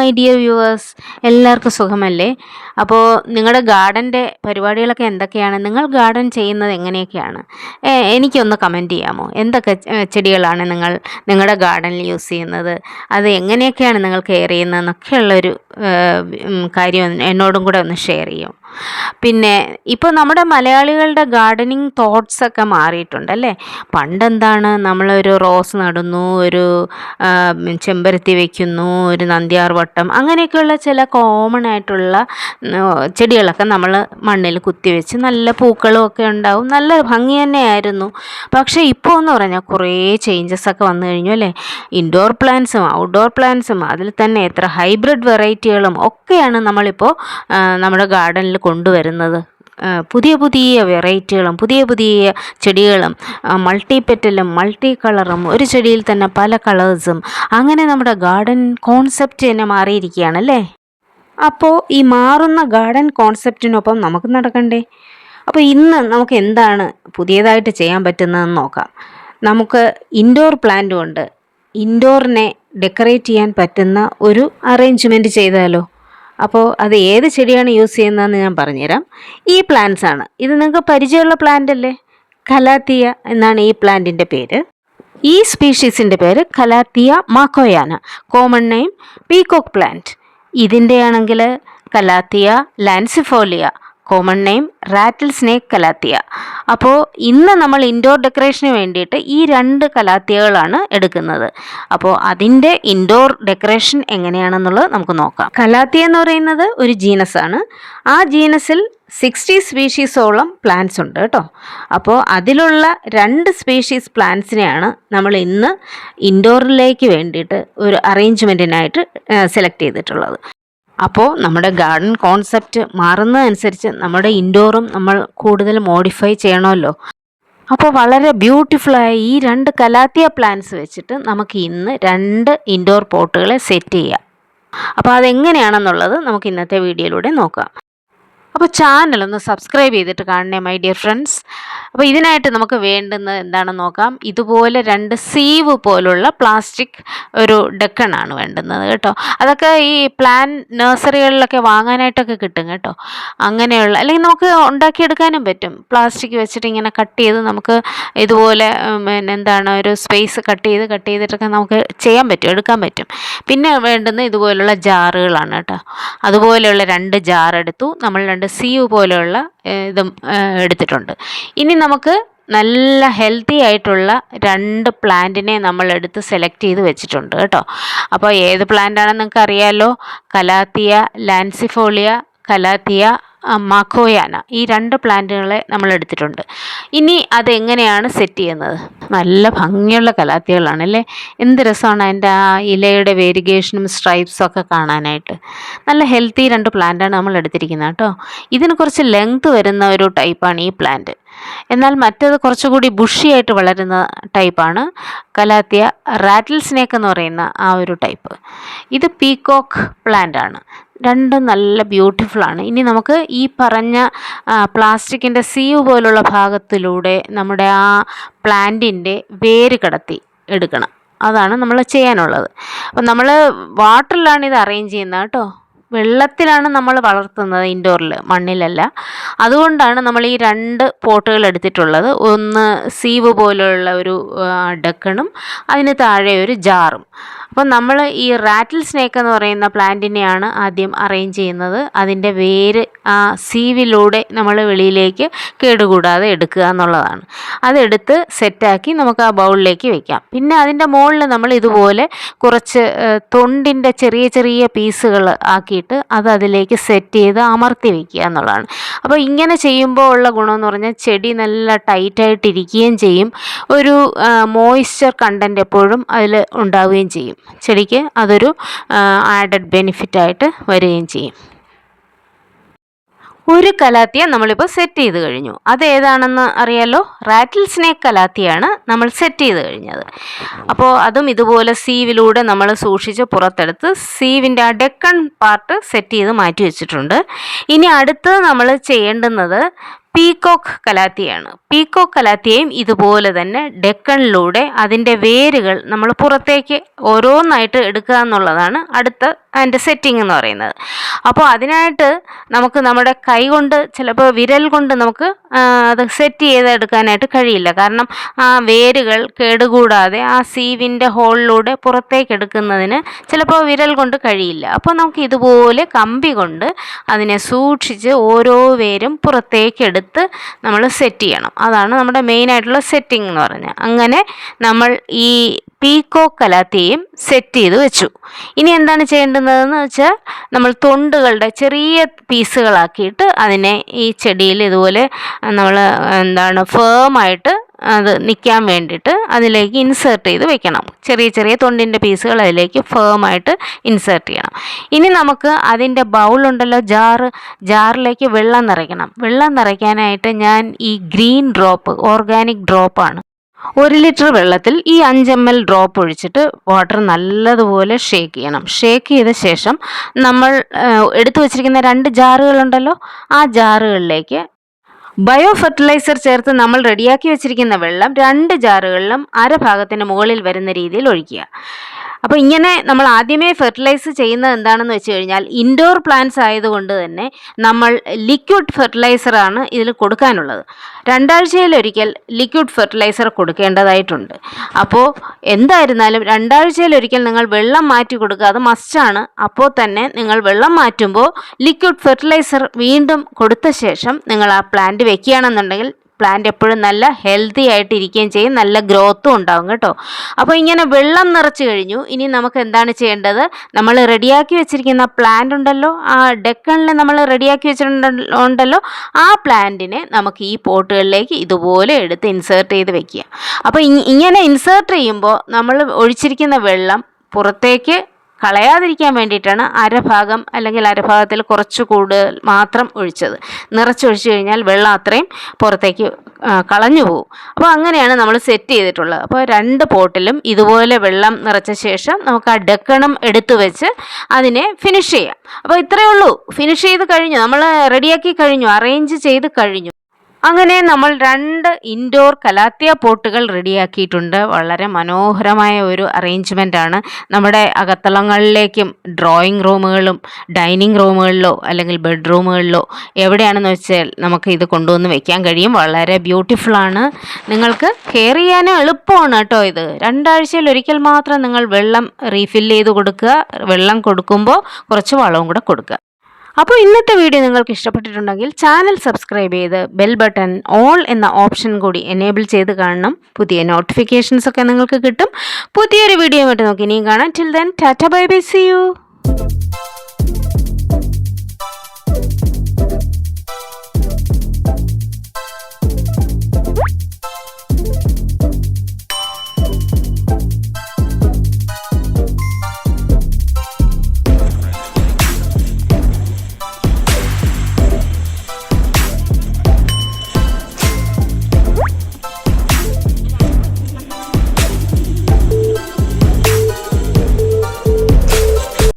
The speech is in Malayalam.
മൈ ഡിയർ വ്യൂവേഴ്സ്, എല്ലാവർക്കും സുഖമല്ലേ? അപ്പോൾ നിങ്ങളുടെ ഗാർഡൻ്റെ പരിപാടികളൊക്കെ എന്തൊക്കെയാണ്? നിങ്ങൾ ഗാർഡൻ ചെയ്യുന്നത് എങ്ങനെയൊക്കെയാണ്? എനിക്കൊന്ന് കമൻറ്റ് ചെയ്യാമോ? എന്തൊക്കെ ചെടികളാണ് നിങ്ങളുടെ ഗാർഡനിൽ യൂസ് ചെയ്യുന്നത്? അത് എങ്ങനെയൊക്കെയാണ് നിങ്ങൾ കെയർ ചെയ്യുന്നതെന്നൊക്കെയുള്ളൊരു കാര്യം എന്നോടും കൂടെ ഒന്ന് ഷെയർ ചെയ്യും. പിന്നെ ഇപ്പോൾ നമ്മുടെ മലയാളികളുടെ ഗാർഡനിങ് തോട്ട്സൊക്കെ മാറിയിട്ടുണ്ടല്ലേ? പണ്ടെന്താണ്, നമ്മളൊരു റോസ് നടുന്നു, ഒരു ചെമ്പരത്തി വയ്ക്കുന്നു, ഒരു നന്ദ്യാർവട്ടം, അങ്ങനെയൊക്കെയുള്ള ചില കോമൺ ആയിട്ടുള്ള ചെടികളൊക്കെ നമ്മൾ മണ്ണിൽ കുത്തിവെച്ച് നല്ല പൂക്കളും ഒക്കെ ഉണ്ടാവും, നല്ല ഭംഗി തന്നെയായിരുന്നു. പക്ഷേ ഇപ്പോൾ എന്ന് പറഞ്ഞാൽ കുറേ ചേഞ്ചസ് ഒക്കെ വന്നു കഴിഞ്ഞു അല്ലേ? ഇൻഡോർ പ്ലാന്റ്സും ഔട്ട്ഡോർ പ്ലാന്റ്സും അതിൽ തന്നെ എത്ര ഹൈബ്രിഡ് വെറൈറ്റികളും ഒക്കെയാണ് നമ്മളിപ്പോൾ നമ്മുടെ ഗാർഡനിൽ കൊണ്ടുവരുന്നത്. പുതിയ പുതിയ വെറൈറ്റികളും പുതിയ പുതിയ ചെടികളും മൾട്ടി പെറ്റലും മൾട്ടി കളറും, ഒരു ചെടിയിൽ തന്നെ പല കളേഴ്സും, അങ്ങനെ നമ്മുടെ ഗാർഡൻ കോൺസെപ്റ്റ് തന്നെ മാറിയിരിക്കുകയാണല്ലേ? അപ്പോൾ ഈ മാറുന്ന ഗാർഡൻ കോൺസെപ്റ്റിനൊപ്പം നമുക്ക് നടക്കണ്ടേ? അപ്പോൾ ഇന്ന് നമുക്ക് എന്താണ് പുതിയതായിട്ട് ചെയ്യാൻ പറ്റുന്നതെന്ന് നോക്കാം. നമുക്ക് ഇൻഡോർ പ്ലാന്റ് കൊണ്ട് ഇൻഡോറിനെ ഡെക്കറേറ്റ് ചെയ്യാൻ പറ്റുന്ന ഒരു അറേഞ്ച്മെൻറ്റ് ചെയ്താലോ? അപ്പോൾ അത് ഏത് ചെടിയാണ് യൂസ് ചെയ്യുന്നതെന്ന് ഞാൻ പറഞ്ഞുതരാം. ഈ പ്ലാന്റ്സ് ആണ്. ഇത് നിങ്ങൾക്ക് പരിചയമുള്ള പ്ലാന്റ് അല്ലേ? കലാത്തിയ എന്നാണ് ഈ പ്ലാന്റിൻ്റെ പേര്. ഈ സ്പീഷീസിൻ്റെ പേര് calathea makoyana, common name peacock plant. ഇതിൻ്റെ ആണെങ്കിൽ calathea lancifolia, common name rattlesnake calathea. അപ്പോൾ ഇന്ന് നമ്മൾ ഇൻഡോർ ഡെക്കറേഷന് വേണ്ടിയിട്ട് ഈ 2 കലാത്തിയകളാണ് എടുക്കുന്നത്. അപ്പോൾ അതിൻ്റെ ഇൻഡോർ ഡെക്കറേഷൻ എങ്ങനെയാണെന്നുള്ളത് നമുക്ക് നോക്കാം. കലാത്തിയ എന്ന് പറയുന്നത് ഒരു ജീനസാണ്. ആ ജീനസിൽ 60 സ്പീഷീസോളം പ്ലാന്റ്സ് ഉണ്ട് കേട്ടോ. അപ്പോൾ അതിലുള്ള 2 സ്പീഷീസ് പ്ലാന്റ്സിനെയാണ് നമ്മൾ ഇന്ന് ഇൻഡോറിലേക്ക് വേണ്ടിയിട്ട് ഒരു അറേഞ്ച്മെൻറ്റിനായിട്ട് സെലക്ട് ചെയ്തിട്ടുള്ളത്. അപ്പോൾ നമ്മുടെ ഗാർഡൻ കോൺസെപ്റ്റ് മാറുന്നതനുസരിച്ച് നമ്മുടെ ഇൻഡോറും നമ്മൾ കൂടുതൽ മോഡിഫൈ ചെയ്യണമല്ലോ. അപ്പോൾ വളരെ ബ്യൂട്ടിഫുള്ളായ ഈ 2 കലാത്തിയ പ്ലാന്റ്സ് വെച്ചിട്ട് നമുക്ക് ഇന്ന് 2 ഇൻഡോർ പോട്ടുകളെ സെറ്റ് ചെയ്യാം. അപ്പോൾ അതെങ്ങനെയാണെന്നുള്ളത് നമുക്ക് ഇന്നത്തെ വീഡിയോയിലൂടെ നോക്കാം. അപ്പോൾ ചാനലൊന്ന് സബ്സ്ക്രൈബ് ചെയ്തിട്ട് കാണണേ മൈ ഡിയർ ഫ്രണ്ട്സ്. അപ്പോൾ ഇതിനായിട്ട് നമുക്ക് വേണ്ടുന്നത് എന്താണെന്ന് നോക്കാം. ഇതുപോലെ 2 സീവ് പോലുള്ള പ്ലാസ്റ്റിക് ഒരു ഡെക്കണാണ് വേണ്ടുന്നത് കേട്ടോ. അതൊക്കെ ഈ പ്ലാൻ നഴ്സറികളിലൊക്കെ വാങ്ങാനായിട്ടൊക്കെ കിട്ടും കേട്ടോ. അങ്ങനെയുള്ള, അല്ലെങ്കിൽ നമുക്ക് ഉണ്ടാക്കിയെടുക്കാനും പറ്റും. പ്ലാസ്റ്റിക് വെച്ചിട്ട് ഇങ്ങനെ കട്ട് ചെയ്ത് നമുക്ക് ഇതുപോലെ ഒരു സ്പേസ് കട്ട് ചെയ്തിട്ടൊക്കെ നമുക്ക് ചെയ്യാൻ പറ്റും, എടുക്കാൻ പറ്റും. പിന്നെ വേണ്ടുന്നത് ഇതുപോലുള്ള ജാറുകളാണ് കേട്ടോ. അതുപോലെയുള്ള 2 ജാർ എടുത്തു. നമ്മൾ 2 സീവ് പോലെയുള്ള ഇതും എടുത്തിട്ടുണ്ട്. ഇനി നമുക്ക് നല്ല ഹെൽത്തി ആയിട്ടുള്ള 2 പ്ലാന്റിനെ നമ്മൾ എടുത്ത് സെലക്ട് ചെയ്ത് വെച്ചിട്ടുണ്ട് കേട്ടോ. അപ്പോൾ ഏത് പ്ലാന്റ് ആണെന്ന് നിങ്ങൾക്ക് അറിയാമല്ലോ. കലാത്തിയ ലാൻസിഫോളിയ, കലാത്തിയ മാക്കോയാന, ഈ 2 പ്ലാന്റുകളെ നമ്മൾ എടുത്തിട്ടുണ്ട്. ഇനി അതെങ്ങനെയാണ് സെറ്റ് ചെയ്യുന്നത്? നല്ല ഭംഗിയുള്ള കലാത്തികളാണല്ലേ? എന്ത് രസമാണ് അതിൻ്റെ ആ ഇലയുടെ വേരിഗേഷനും സ്ട്രൈപ്സും ഒക്കെ കാണാനായിട്ട്. നല്ല ഹെൽത്തി 2 പ്ലാന്റാണ് നമ്മൾ എടുത്തിരിക്കുന്നത് കേട്ടോ. ഇതിന് കുറച്ച് ലെങ്ത് വരുന്ന ഒരു ടൈപ്പാണ് ഈ പ്ലാന്റ്. എന്നാൽ മറ്റേത് കുറച്ചുകൂടി ബുഷിയായിട്ട് വളരുന്ന ടൈപ്പാണ് കലാത്തിയ റാറ്റിൽ സ്നേക്ക് എന്ന് പറയുന്ന ആ ഒരു ടൈപ്പ്. ഇത് പീകോക്ക് പ്ലാന്റ് ആണ്. 2 നല്ല ബ്യൂട്ടിഫുള്ളാണ്. ഇനി നമുക്ക് ഈ പറഞ്ഞ പ്ലാസ്റ്റിക്കിൻ്റെ സീവ് പോലുള്ള ഭാഗത്തിലൂടെ നമ്മുടെ ആ പ്ലാന്റിൻ്റെ വേര് കടത്തി എടുക്കണം. അതാണ് നമ്മൾ ചെയ്യാനുള്ളത്. അപ്പം നമ്മൾ വാട്ടറിലാണ് ഇത് അറേഞ്ച് ചെയ്യുന്നത് കേട്ടോ. വെള്ളത്തിലാണ് നമ്മൾ വളർത്തുന്നത്, ഇൻഡോറിൽ, മണ്ണിലല്ല. അതുകൊണ്ടാണ് നമ്മൾ ഈ 2 പോട്ടുകൾ എടുത്തിട്ടുള്ളത്. ഒന്ന് സീവ് പോലുള്ള ഒരു ഡക്കണും അതിന് താഴെ ഒരു ജാറും. അപ്പം നമ്മൾ ഈ റാറ്റിൽ സ്നേക്ക് എന്ന് പറയുന്ന പ്ലാന്റിനെയാണ് ആദ്യം അറേഞ്ച് ചെയ്യുന്നത്. അതിൻ്റെ വേര് ആ സീവിലൂടെ നമ്മൾ വെളിയിലേക്ക് കേടുകൂടാതെ എടുക്കുക എന്നുള്ളതാണ്. അതെടുത്ത് സെറ്റാക്കി നമുക്ക് ആ ബൗളിലേക്ക് വെക്കാം. പിന്നെ അതിൻ്റെ മുകളിൽ നമ്മൾ ഇതുപോലെ കുറച്ച് തൊണ്ടിൻ്റെ ചെറിയ ചെറിയ പീസുകൾ ആക്കിയിട്ട് അത് അതിലേക്ക് സെറ്റ് ചെയ്ത് അമർത്തി വയ്ക്കുക എന്നുള്ളതാണ്. അപ്പോൾ ഇങ്ങനെ ചെയ്യുമ്പോൾ ഉള്ള ഗുണമെന്ന് പറഞ്ഞാൽ ചെടി നല്ല ടൈറ്റായിട്ടിരിക്കുകയും ചെയ്യും. ഒരു മോയ്സ്ചർ കണ്ടൻറ്റ് എപ്പോഴും അതിൽ ഉണ്ടാവുകയും ചെയ്യും. ചെടിക്ക് അതൊരു ആഡഡ് ബെനിഫിറ്റായിട്ട് വരികയും ചെയ്യും. ഒരു കലാത്തിയ നമ്മളിപ്പോൾ സെറ്റ് ചെയ്ത് കഴിഞ്ഞു. അതേതാണെന്ന് അറിയാലോ? റാറ്റിൽ സ്നേക്ക് കലാത്തിയാണ് നമ്മൾ സെറ്റ് ചെയ്ത് കഴിഞ്ഞത്. അപ്പോൾ അതും ഇതുപോലെ സീവിലൂടെ നമ്മൾ സൂക്ഷിച്ച് പുറത്തെടുത്ത് സീവിൻ്റെ ആ ഡെക്കൺ പാർട്ട് സെറ്റ് ചെയ്ത് മാറ്റി വെച്ചിട്ടുണ്ട്. ഇനി അടുത്തത് നമ്മൾ ചെയ്യേണ്ടുന്നത് പീകോക്ക് കലാത്തിയാണ്. പീകോക്ക് കലാത്തിയയും ഇതുപോലെ തന്നെ ഡെക്കണിലൂടെ അതിൻ്റെ വേരുകൾ നമ്മൾ പുറത്തേക്ക് ഓരോന്നായിട്ട് എടുക്കുക എന്നുള്ളതാണ് അടുത്ത അതിൻ്റെ സെറ്റിംഗ് എന്ന് പറയുന്നത്. അപ്പോൾ അതിനായിട്ട് നമുക്ക് നമ്മുടെ കൈ കൊണ്ട് ചിലപ്പോൾ വിരൽ കൊണ്ട് നമുക്ക് അത് സെറ്റ് ചെയ്തെടുക്കാനായിട്ട് കഴിയില്ല. കാരണം ആ വേരുകൾ കേടുകൂടാതെ ആ സീവിൻ്റെ ഹോളിലൂടെ പുറത്തേക്ക് എടുക്കുന്നതിന് ചിലപ്പോൾ വിരൽ കൊണ്ട് കഴിയില്ല. അപ്പോൾ നമുക്ക് ഇതുപോലെ കമ്പി കൊണ്ട് അതിനെ സൂക്ഷിച്ച് ഓരോ വേരും പുറത്തേക്ക് എടുത്ത് നമ്മൾ സെറ്റ് ചെയ്യണം. അതാണ് നമ്മുടെ മെയിനായിട്ടുള്ള സെറ്റിംഗ് എന്ന് പറഞ്ഞാൽ. അങ്ങനെ നമ്മൾ ഈ പീകോക്ക് കലാത്തിയും സെറ്റ് ചെയ്ത് വെച്ചു. ഇനി എന്താണ് ചെയ്യേണ്ടുന്നതെന്ന് വെച്ചാൽ നമ്മൾ തൊണ്ടുകളുടെ ചെറിയ പീസുകളാക്കിയിട്ട് അതിനെ ഈ ചെടിയിൽ ഇതുപോലെ നമ്മൾ ഫേമായിട്ട് അത് നിൽക്കാൻ വേണ്ടിയിട്ട് അതിലേക്ക് ഇൻസേർട്ട് ചെയ്ത് വെക്കണം. ചെറിയ ചെറിയ തൊണ്ടിൻ്റെ പീസുകൾ അതിലേക്ക് ഫേമായിട്ട് ഇൻസേർട്ട് ചെയ്യണം. ഇനി നമുക്ക് അതിൻ്റെ ബൗളുണ്ടല്ലോ, ജാറിലേക്ക് വെള്ളം നിറയ്ക്കണം. വെള്ളം നിറയ്ക്കാനായിട്ട് ഞാൻ ഈ ഗ്രീൻ ഡ്രോപ്പ്, ഓർഗാനിക് ഡ്രോപ്പാണ്, 1 ലിറ്റർ വെള്ളത്തിൽ ഈ 5 ml ഡ്രോപ്പ് ഒഴിച്ചിട്ട് വാട്ടർ നല്ലതുപോലെ ഷേക്ക് ചെയ്യണം. ഷേക്ക് ചെയ്ത ശേഷം നമ്മൾ എടുത്തു വച്ചിരിക്കുന്ന 2 ജാറുകളുണ്ടല്ലോ, ആ ജാറുകളിലേക്ക് ബയോ ഫെർട്ടിലൈസർ ചേർത്ത് നമ്മൾ റെഡിയാക്കി വെച്ചിരിക്കുന്ന വെള്ളം 2 ജാറുകളിലും അരഭാഗത്തിന് മുകളിൽ വരുന്ന രീതിയിൽ ഒഴിക്കുക. അപ്പോൾ ഇങ്ങനെ നമ്മൾ ആദ്യമേ ഫെർട്ടിലൈസ് ചെയ്യുന്നത് എന്താണെന്ന് വെച്ച് കഴിഞ്ഞാൽ, ഇൻഡോർ പ്ലാന്റ്സ് ആയതുകൊണ്ട് തന്നെ നമ്മൾ ലിക്വിഡ് ഫെർട്ടിലൈസറാണ് ഇതിൽ കൊടുക്കാനുള്ളത്. 2 ആഴ്ചയിലൊരിക്കൽ ലിക്വിഡ് ഫെർട്ടിലൈസർ കൊടുക്കേണ്ടതായിട്ടുണ്ട്. അപ്പോൾ എന്തായിരുന്നാലും 2 ആഴ്ചയിലൊരിക്കൽ നിങ്ങൾ വെള്ളം മാറ്റി കൊടുക്കുക, അത് മസ്റ്റാണ്. അപ്പോൾ തന്നെ നിങ്ങൾ വെള്ളം മാറ്റുമ്പോൾ ലിക്വിഡ് ഫെർട്ടിലൈസർ വീണ്ടും കൊടുത്ത ശേഷം നിങ്ങൾ ആ പ്ലാന്റ് വെക്കുകയാണെന്നുണ്ടെങ്കിൽ പ്ലാന്റ് എപ്പോഴും നല്ല ഹെൽത്തി ആയിട്ട് ഇരിക്കുകയും ചെയ്യും, നല്ല ഗ്രോത്തും ഉണ്ടാവും കേട്ടോ. അപ്പോൾ ഇങ്ങനെ വെള്ളം നിറച്ച് കഴിഞ്ഞു. ഇനി നമുക്ക് എന്താണ് ചെയ്യേണ്ടത്? നമ്മൾ റെഡിയാക്കി വെച്ചിരിക്കുന്ന പ്ലാന്റ് ഉണ്ടല്ലോ, ആ ഡെക്കണിൽ നമ്മൾ റെഡിയാക്കി വെച്ചിട്ടുണ്ടല്ലോ, ആ പ്ലാന്റിനെ നമുക്ക് ഈ പോട്ടുകളിലേക്ക് ഇതുപോലെ എടുത്ത് ഇൻസേർട്ട് ചെയ്ത് വെക്കുക. അപ്പോൾ ഇങ്ങനെ ഇൻസേർട്ട് ചെയ്യുമ്പോൾ നമ്മൾ ഒഴിച്ചിരിക്കുന്ന വെള്ളം പുറത്തേക്ക് കളയാതിരിക്കാൻ വേണ്ടിയിട്ടാണ് അരഭാഗം അല്ലെങ്കിൽ അരഭാഗത്തിൽ കുറച്ച് കൂടുതൽ മാത്രം ഒഴിച്ചത്. നിറച്ചൊഴിച്ച് കഴിഞ്ഞാൽ വെള്ളം അത്രയും പുറത്തേക്ക് കളഞ്ഞു പോകും. അപ്പോൾ അങ്ങനെയാണ് നമ്മൾ സെറ്റ് ചെയ്തിട്ടുള്ളത്. അപ്പോൾ 2 പോട്ടിലും ഇതുപോലെ വെള്ളം നിറച്ച ശേഷം നമുക്ക് ആ ഡെക്കണും എടുത്തു വെച്ച് അതിനെ ഫിനിഷ് ചെയ്യാം. അപ്പോൾ ഇത്രയേ ഉള്ളൂ. ഫിനിഷ് ചെയ്ത് കഴിഞ്ഞു, നമ്മൾ റെഡിയാക്കി കഴിഞ്ഞു, അറേഞ്ച് ചെയ്ത് കഴിഞ്ഞു. അങ്ങനെ നമ്മൾ 2 ഇൻഡോർ കലാത്തിയ പോട്ടുകൾ റെഡിയാക്കിയിട്ടുണ്ട്. വളരെ മനോഹരമായ ഒരു അറേഞ്ച്മെൻ്റാണ്. നമ്മുടെ അകത്തളങ്ങളിലേക്കും ഡ്രോയിങ് റൂമുകളും ഡൈനിങ് റൂമുകളിലോ അല്ലെങ്കിൽ ബെഡ്റൂമുകളിലോ എവിടെയാണെന്ന് വെച്ചാൽ നമുക്ക് ഇത് കൊണ്ടുവന്ന് വെക്കാൻ കഴിയും. വളരെ ബ്യൂട്ടിഫുള്ളാണ്. നിങ്ങൾക്ക് കെയർ ചെയ്യാനും എളുപ്പമാണ് കേട്ടോ. ഇത് 2 ആഴ്ചയിലൊരിക്കൽ മാത്രം നിങ്ങൾ വെള്ളം റീഫില്ല് ചെയ്ത് കൊടുക്കുക. വെള്ളം കൊടുക്കുമ്പോൾ കുറച്ച് വളവും കൂടെ കൊടുക്കുക. അപ്പോൾ ഇന്നത്തെ വീഡിയോ നിങ്ങൾക്ക് ഇഷ്ടപ്പെട്ടിട്ടുണ്ടെങ്കിൽ ചാനൽ സബ്സ്ക്രൈബ് ചെയ്ത് ബെൽ ബട്ടൺ ഓൾ എന്ന ഓപ്ഷൻ കൂടി എനേബിൾ ചെയ്ത് കാണണം. പുതിയ നോട്ടിഫിക്കേഷൻസ് ഒക്കെ നിങ്ങൾക്ക് കിട്ടും. പുതിയൊരു വീഡിയോ ആയിട്ട് നമുക്ക് ഇനിയും കാണാം. Till then tata bye bye, see U.